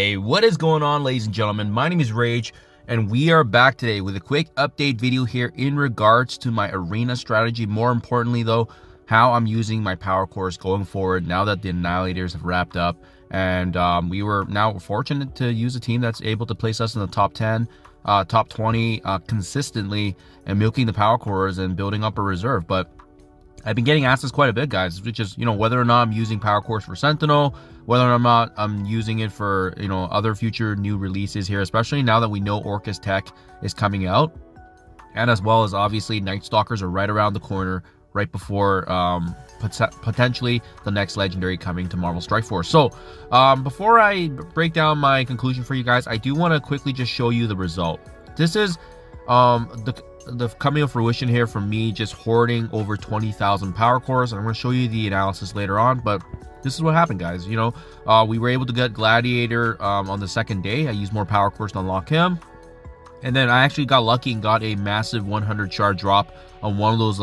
Hey, what is going on, ladies and gentlemen? My name is Rayge, and we are back today with a quick update video here in regards to my arena strategy. More importantly, though, how I'm using my power cores going forward now that the Annihilators have wrapped up. And we were now fortunate to use a team that's able to place us in the top 10, top 20 consistently, and milking the power cores and building up a reserve. But I've been getting asked this quite a bit, guys, which is, whether or not I'm using power cores for Sentinel, whether or not I'm using it for, other future new releases here, especially now that we know Orcus Tech is coming out. And as well as, obviously, Night Stalkers are right around the corner, right before potentially the next legendary coming to Marvel Strike Force. So, before I break down my conclusion for you guys, I do want to quickly just show you the result. This is the coming of fruition here from me just hoarding over 20,000 power cores. I'm going to show you the analysis later on, but this is what happened, guys. We were able to get Gladiator on the second day. I used more power cores to unlock him, and then I actually got lucky and got a massive 100 shard drop on one of those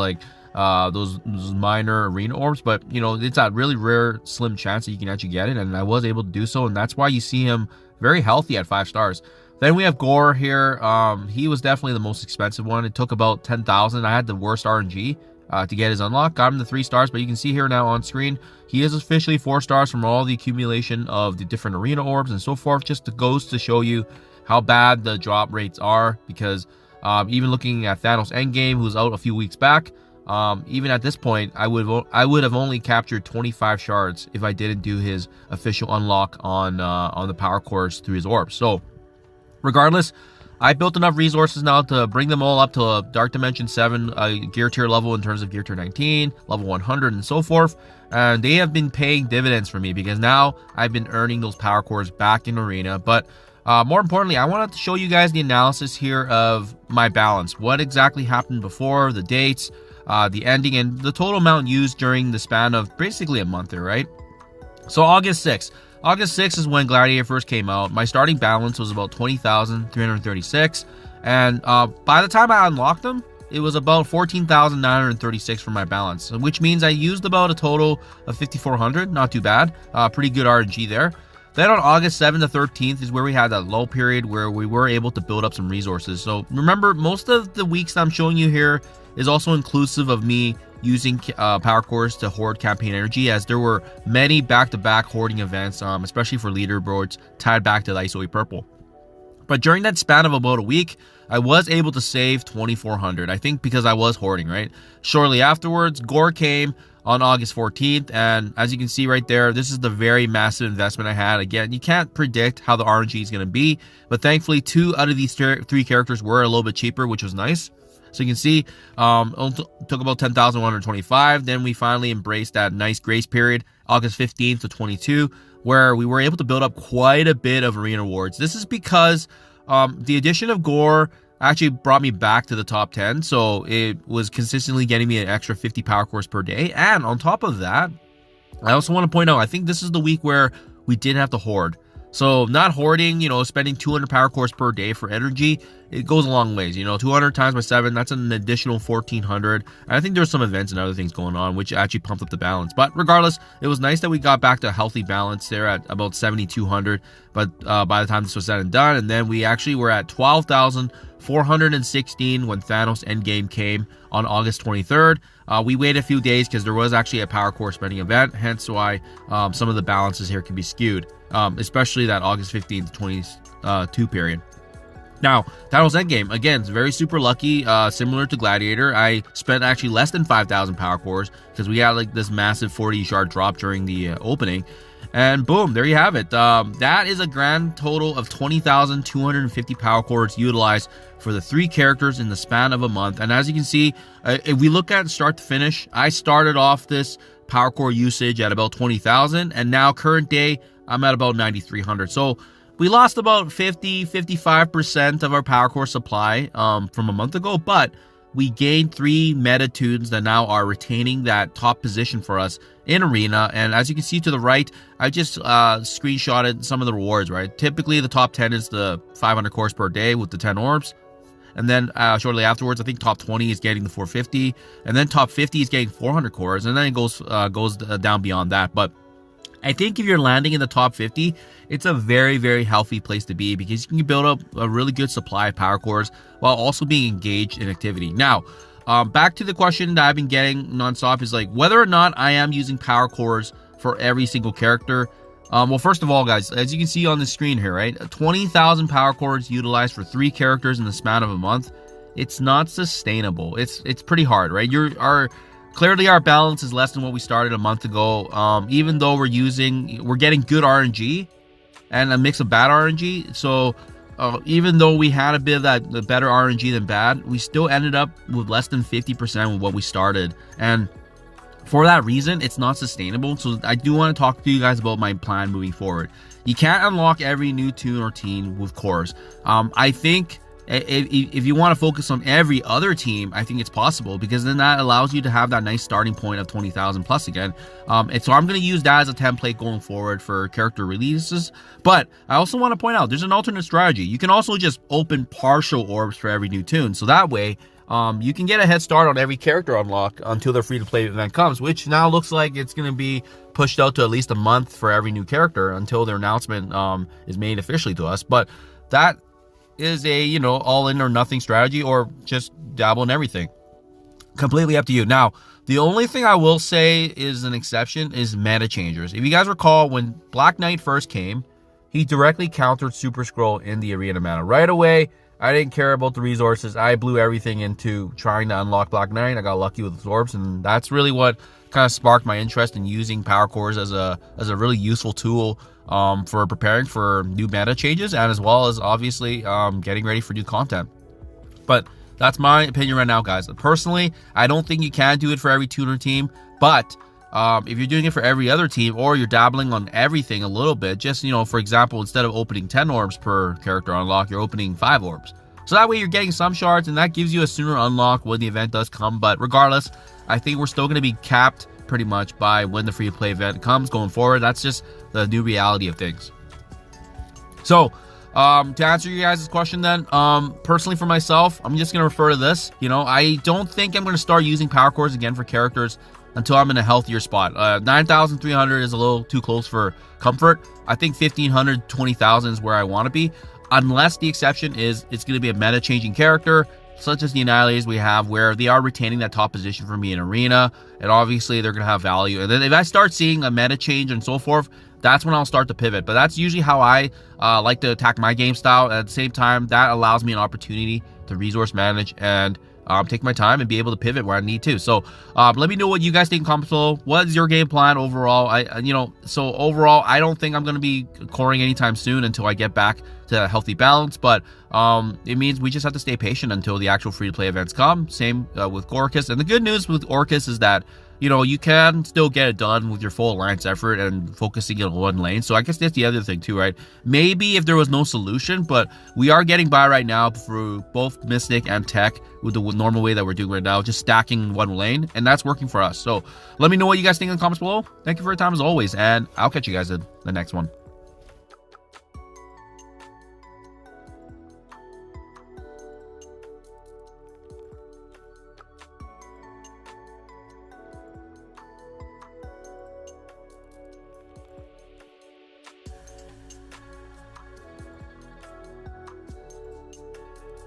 those minor arena orbs. But it's that really rare slim chance that you can actually get it, and I was able to do so, and that's why you see him very healthy at 5 stars. Then we have Gore here. He was definitely the most expensive one. It took about 10,000. I had the worst RNG to get his unlock. Got him to 3 stars, but you can see here now on screen, he is officially 4 stars from all the accumulation of the different arena orbs and so forth. Just goes to show you how bad the drop rates are, because even looking at Thanos Endgame, who was out a few weeks back, even at this point, I would have only captured 25 shards if I didn't do his official unlock on the power cores through his orbs. So regardless, I built enough resources now to bring them all up to a Dark Dimension 7 gear tier level in terms of gear tier 19, level 100, and so forth. And they have been paying dividends for me, because now I've been earning those power cores back in Arena. But more importantly, I wanted to show you guys the analysis here of my balance. What exactly happened before, the dates, the ending, and the total amount used during the span of basically a month there, right? So August 6th. August 6th is when Gladiator first came out. My starting balance was about 20,336, and by the time I unlocked them, it was about 14,936 for my balance, which means I used about a total of 5,400. Not too bad. Pretty good RNG there. Then on August 7th to 13th is where we had that low period where we were able to build up some resources. So remember, most of the weeks that I'm showing you here is also inclusive of me using power cores to hoard campaign energy, as there were many back-to-back hoarding events, especially for leaderboards tied back to the ISOE Purple. But during that span of about a week, I was able to save 2,400, I think, because I was hoarding, right? Shortly afterwards, Gore came on August 14th, and as you can see right there, this is the very massive investment I had. Again, you can't predict how the RNG is going to be, but thankfully 2 out of these 3 characters were a little bit cheaper, which was nice. So you can see, took about 10,125. Then we finally embraced that nice grace period, August 15th to 22, where we were able to build up quite a bit of arena awards. This is because the addition of Gore actually brought me back to the top 10. So it was consistently getting me an extra 50 power cores per day. And on top of that, I also want to point out, I think this is the week where we didn't have to hoard. So not hoarding, spending 200 power cores per day for energy, it goes a long ways. 200 times by 7, that's an additional 1,400. And I think there's some events and other things going on, which actually pumped up the balance. But regardless, it was nice that we got back to a healthy balance there at about 7,200. But by the time this was said and done, and then we actually were at 12,416 when Thanos Endgame came on August 23rd. We waited a few days because there was actually a power core spending event, hence why some of the balances here can be skewed, especially that August 15th to 22 period. Now, Thanos Endgame, again, it's very super lucky, similar to Gladiator. I spent actually less than 5,000 power cores because we had like this massive 40 shard drop during the opening. And boom, there you have it. That is a grand total of 20,250 power cores utilized for the 3 characters in the span of a month. And as you can see, if we look at start to finish, I started off this power core usage at about 20,000, and now current day, I'm at about 9,300. So we lost about 55% of our power core supply from a month ago, but we gained 3 meta tunes that now are retaining that top position for us in Arena. And as you can see to the right, I just screenshotted some of the rewards, right? Typically, the top 10 is the 500 cores per day with the 10 orbs. And then shortly afterwards, I think top 20 is getting the 450. And then top 50 is getting 400 cores. And then it goes down beyond that. But I think if you're landing in the top 50, it's a very, very healthy place to be because you can build up a really good supply of power cores while also being engaged in activity. Now, back to the question that I've been getting nonstop is like whether or not I am using power cores for every single character. Well, first of all, guys, as you can see on the screen here, right, 20,000 power cores utilized for 3 characters in the span of a month. It's not sustainable. It's pretty hard, right? Clearly our balance is less than what we started a month ago. Even though we're getting good RNG and a mix of bad RNG. So even though we had a bit of the better RNG than bad, we still ended up with less than 50% with what we started. And for that reason, it's not sustainable. So I do want to talk to you guys about my plan moving forward. You can't unlock every new toon or team with cores. I think if you want to focus on every other team, I think it's possible because then that allows you to have that nice starting point of 20,000 plus again. And so I'm going to use that as a template going forward for character releases. But I also want to point out there's an alternate strategy. You can also just open partial orbs for every new toon. So that way, you can get a head start on every character unlock until the free-to-play event comes, which now looks like it's going to be pushed out to at least a month for every new character until their announcement is made officially to us. But that is a, all in or nothing strategy, or just dabble in everything. Completely up to you. Now, the only thing I will say is an exception is meta changers. If you guys recall, when Black Knight first came, he directly countered Super Scroll in the arena meta. Right away, I didn't care about the resources. I blew everything into trying to unlock Black Knight. I got lucky with the orbs, and that's really what kind of sparked my interest in using power cores as a really useful tool for preparing for new meta changes, and as well as obviously getting ready for new content. But that's my opinion right now, guys. Personally, I don't think you can do it for every tuner team, but if you're doing it for every other team, or you're dabbling on everything a little bit, just, for example, instead of opening 10 orbs per character unlock, you're opening 5 orbs. So that way you're getting some shards, and that gives you a sooner unlock when the event does come. But regardless, I think we're still going to be capped pretty much by when the free-to-play event comes going forward. That's just the new reality of things. So to answer you guys' question then, personally for myself, I'm just going to refer to this. I don't think I'm going to start using power cores again for characters until I'm in a healthier spot. 9,300 is a little too close for comfort. I think 1,500, 20,000 is where I want to be, unless the exception is it's going to be a meta-changing character, such as the Annihilators we have, where they are retaining that top position for me in arena, and obviously they're going to have value. And then if I start seeing a meta change and so forth, that's when I'll start to pivot. But that's usually how I like to attack my game style. At the same time, that allows me an opportunity to resource manage and take my time and be able to pivot where I need to. So let me know what you guys think in comments below. What is your game plan overall? So overall, I don't think I'm going to be coring anytime soon until I get back to a healthy balance. But it means we just have to stay patient until the actual free-to-play events come. Same with Orcus. And the good news with Orcus is that you can still get it done with your full alliance effort and focusing in one lane. So I guess that's the other thing too, right? Maybe if there was no solution, but we are getting by right now through both Mystic and Tech with the normal way that we're doing right now, just stacking one lane, and that's working for us. So let me know what you guys think in the comments below. Thank you for your time as always, and I'll catch you guys in the next one.